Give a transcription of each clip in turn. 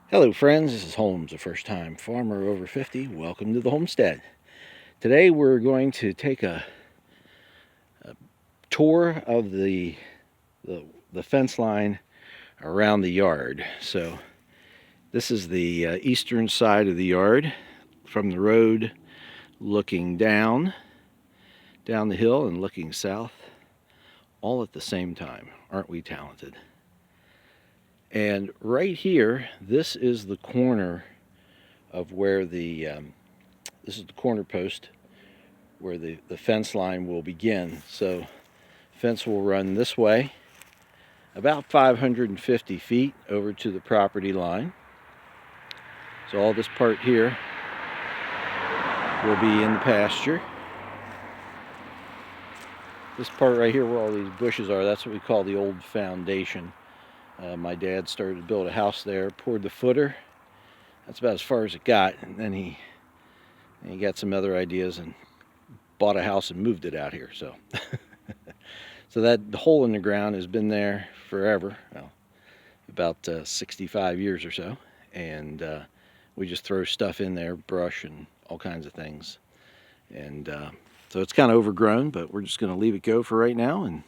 Hello friends, this is Holmes, a first-time farmer over 50. Welcome to the homestead. Today we're going to take a tour of the fence line around the yard. So this is the eastern side of the yard from the road, looking down the hill and looking south, all at the same time. Aren't we talented? And right here, this is the corner of where this is the corner post where the fence line will begin. So fence will run this way about 550 feet over to the property line. So all this part here will be in the pasture. This part right here where all these bushes are, that's what we call the old foundation. My dad started to build a house there, poured the footer. That's about as far as it got, and then he got some other ideas and bought a house and moved it out here. So so that hole in the ground has been there forever, well, about 65 years or so, and we just throw stuff in there, brush and all kinds of things, and so it's kind of overgrown, but we're just going to leave it go for right now and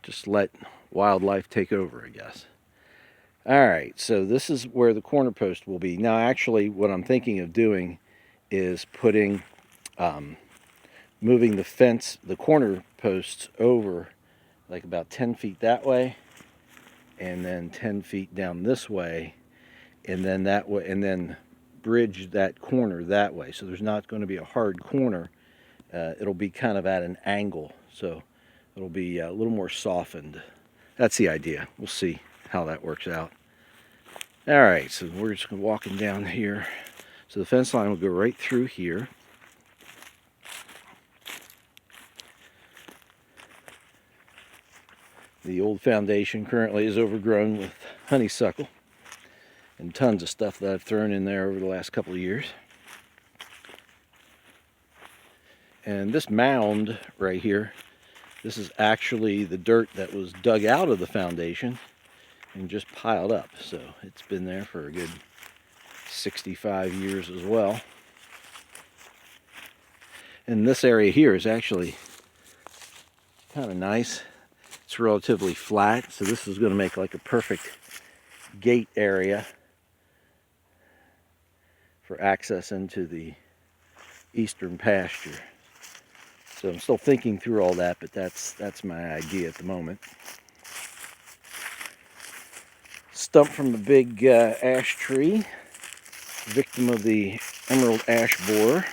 just let wildlife take over, I guess. All right, so this is where the corner post will be. Now actually what I'm thinking of doing is putting moving the fence, the corner posts over like about 10 feet that way, and then 10 feet down this way, and then that way, and then bridge that corner that way. So there's not going to be a hard corner. It'll be kind of at an angle, so it'll be a little more softened. That's the idea. We'll see how that works out. All right, so we're just walking down here. So the fence line will go right through here. The old foundation currently is overgrown with honeysuckle and tons of stuff that I've thrown in there over the last couple of years. And this mound right here, this is actually the dirt that was dug out of the foundation and just piled up. So it's been there for a good 65 years as well. And this area here is actually kind of nice. It's relatively flat, so this is going to make like a perfect gate area for access into the eastern pasture. So I'm still thinking through all that, but that's my idea at the moment. Stump from the big ash tree, victim of the emerald ash borer.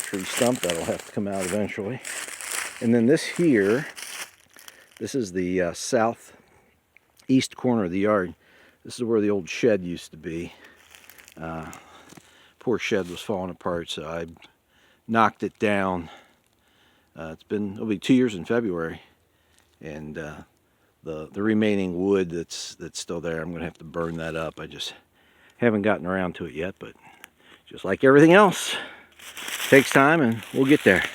Tree stump that'll have to come out eventually. And then this here, this is the southeast corner of the yard. This is where the old shed used to be. Poor shed was falling apart, so I knocked it down. It'll be 2 years in February, and the remaining wood that's still there, I'm gonna have to burn that up. I just haven't gotten around to it yet, but just like everything else, takes time and we'll get there.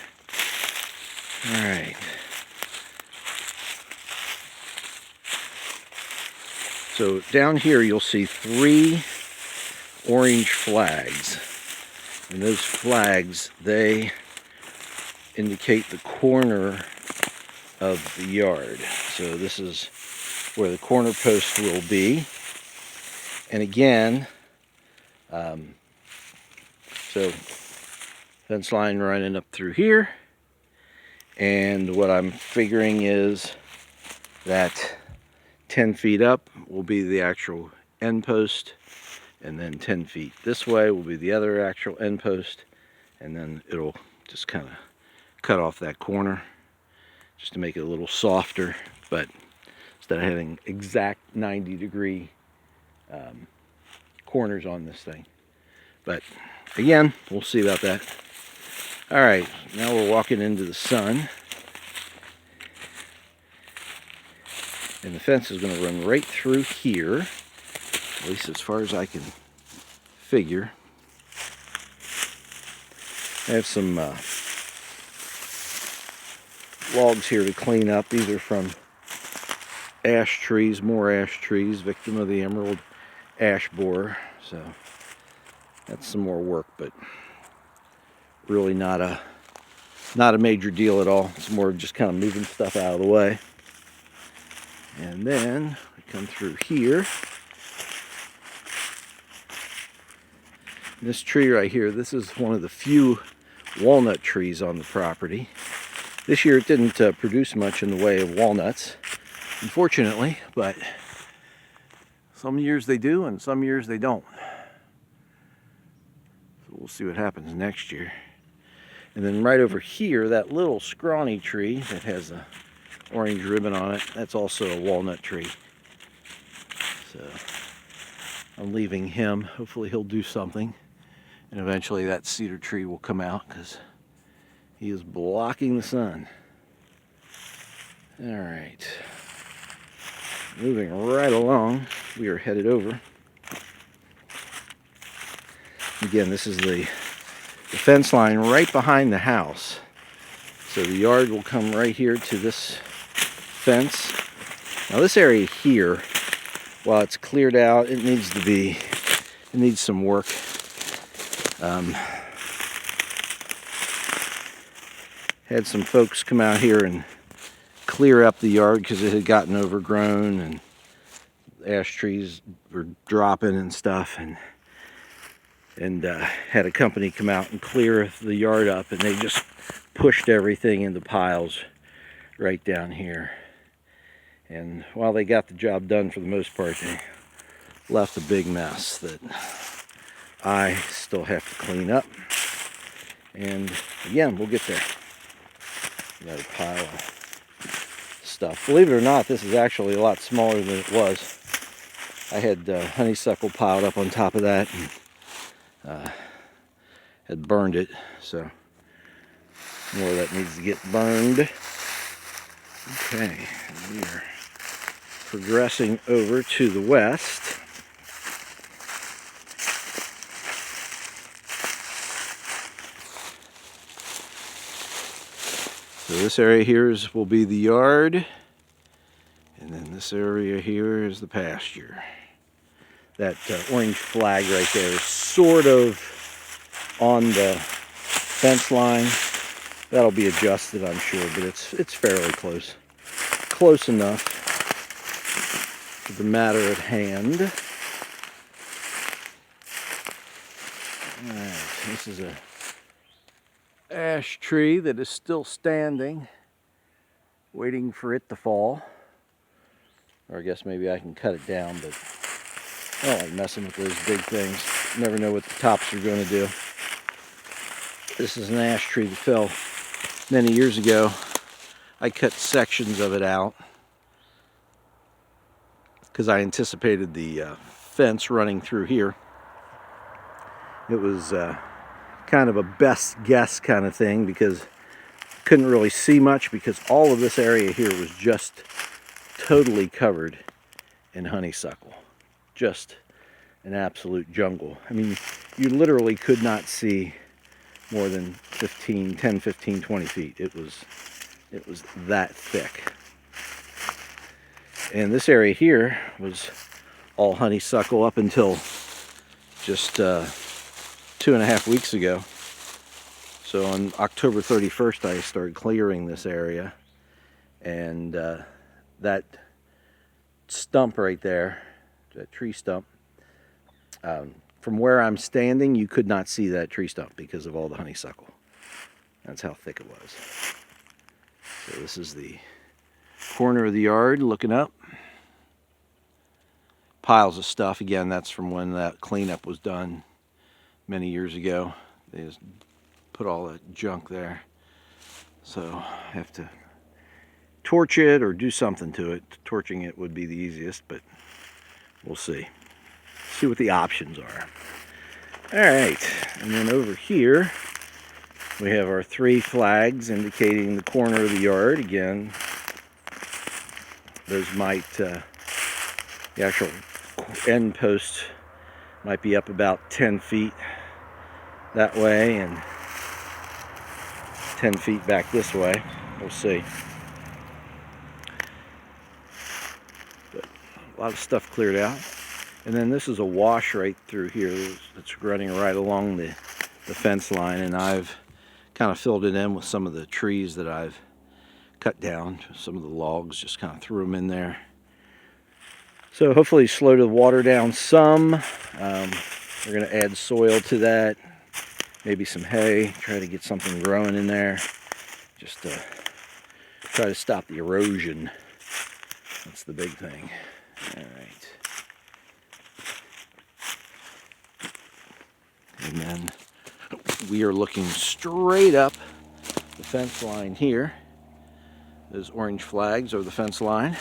All right. So down here you'll see 3 orange flags, and those flags, they indicate the corner of the yard. So this is where the corner post will be, and again, so fence line running up through here, and what I'm figuring is that 10 feet up will be the actual end post, and then 10 feet this way will be the other actual end post, and then it'll just kind of cut off that corner just to make it a little softer, but instead of having exact 90-degree corners on this thing. But again, we'll see about that. All right, now we're walking into the sun, and the fence is going to run right through here, at least as far as I can figure. I have some logs here to clean up. These are from ash trees, more ash trees, victim of the emerald ash borer. So that's some more work, but really not a major deal at all. It's more just kind of moving stuff out of the way. And then we come through here. This tree right here, this is one of the few walnut trees on the property. This year it didn't produce much in the way of walnuts, unfortunately, but some years they do and some years they don't. So we'll see what happens next year. And then right over here, that little scrawny tree that has a orange ribbon on it, that's also a walnut tree. So I'm leaving him. Hopefully he'll do something. And eventually that cedar tree will come out because he is blocking the sun. All right. Moving right along, we are headed over. Again, this is the fence line right behind the house. So the yard will come right here to this fence. Now this area here, while it's cleared out, it needs some work. Had some folks come out here and clear up the yard because it had gotten overgrown and ash trees were dropping and stuff, and had a company come out and clear the yard up, and they just pushed everything into piles right down here. And while they got the job done for the most part, they left a big mess that I still have to clean up. And again, we'll get there. Another pile of stuff. Believe it or not, this is actually a lot smaller than it was. I had honeysuckle piled up on top of that and had burned it, so more of that needs to get burned. Okay, we are progressing over to the west. So this area here will be the yard, and then this area here is the pasture. That orange flag right there is sort of on the fence line. That'll be adjusted, I'm sure, but it's fairly close. Close enough to the matter at hand. Alright, this is a ash tree that is still standing, waiting for it to fall. Or I guess maybe I can cut it down, but I don't like messing with those big things. You never know what the tops are going to do. This is an ash tree that fell many years ago. I cut sections of it out because I anticipated the fence running through here. It was kind of a best guess kind of thing because couldn't really see much because all of this area here was just totally covered in honeysuckle. Just an absolute jungle. I mean, you literally could not see more than 10, 15, 20 feet. It was that thick. And this area here was all honeysuckle up until just 2.5 weeks ago. So on October 31st, I started clearing this area, and that stump right there, that tree stump, from where I'm standing, you could not see that tree stump because of all the honeysuckle. That's how thick it was. So this is the corner of the yard looking up. Piles of stuff. Again, that's from when that cleanup was done many years ago. They just put all that junk there. So I have to torch it or do something to it. Torching it would be the easiest, but we'll see. See what the options are. Alright, and then over here we have our 3 flags indicating the corner of the yard. Again, those might, the actual end post might be up about 10 feet that way and 10 feet back this way. We'll see. a lot of stuff cleared out. And then this is a wash right through here that's running right along the fence line, and I've kind of filled it in with some of the trees that I've cut down. Some of the logs, just kind of threw them in there. So hopefully slow the water down some. We're going to add soil to that, maybe some hay, try to get something growing in there, just to try to stop the erosion. That's the big thing. All right. And then we are looking straight up the fence line here. Those orange flags are the fence line.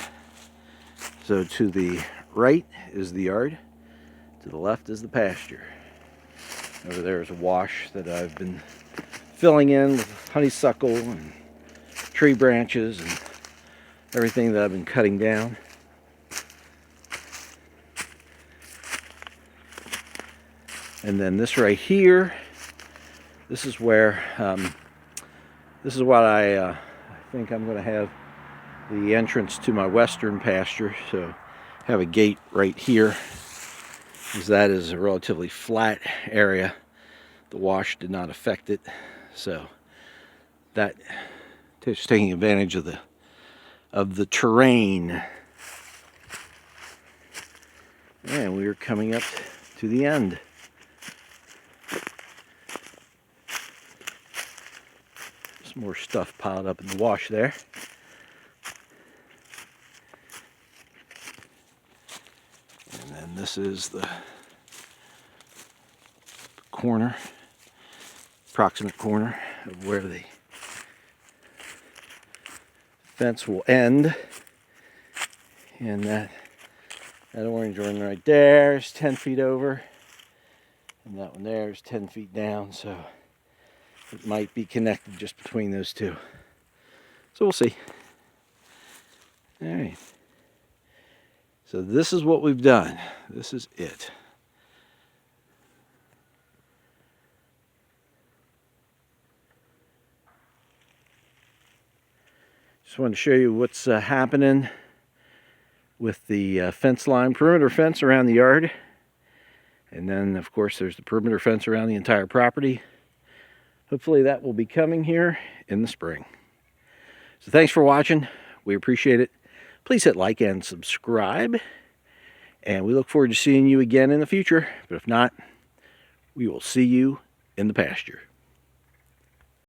So to the right is the yard, to the left is the pasture. Over there is a wash that I've been filling in with honeysuckle and tree branches and everything that I've been cutting down. And then this right here, this is where, this is what I think I'm going to have the entrance to my western pasture. So have a gate right here, because that is a relatively flat area. The wash did not affect it, so that just taking advantage of the terrain. And we are coming up to the end. Some more stuff piled up in the wash there. And then this is the corner, approximate corner of where the fence will end. And that orange one right there is 10 feet over. And that one there is 10 feet down, so it might be connected just between those two. So we'll see. All right. So this is what we've done. This is it. Just wanted to show you what's happening with the fence line, perimeter fence around the yard. And then, of course, there's the perimeter fence around the entire property. Hopefully that will be coming here in the spring. So thanks for watching. We appreciate it. Please hit like and subscribe. And we look forward to seeing you again in the future. But if not, we will see you in the pasture.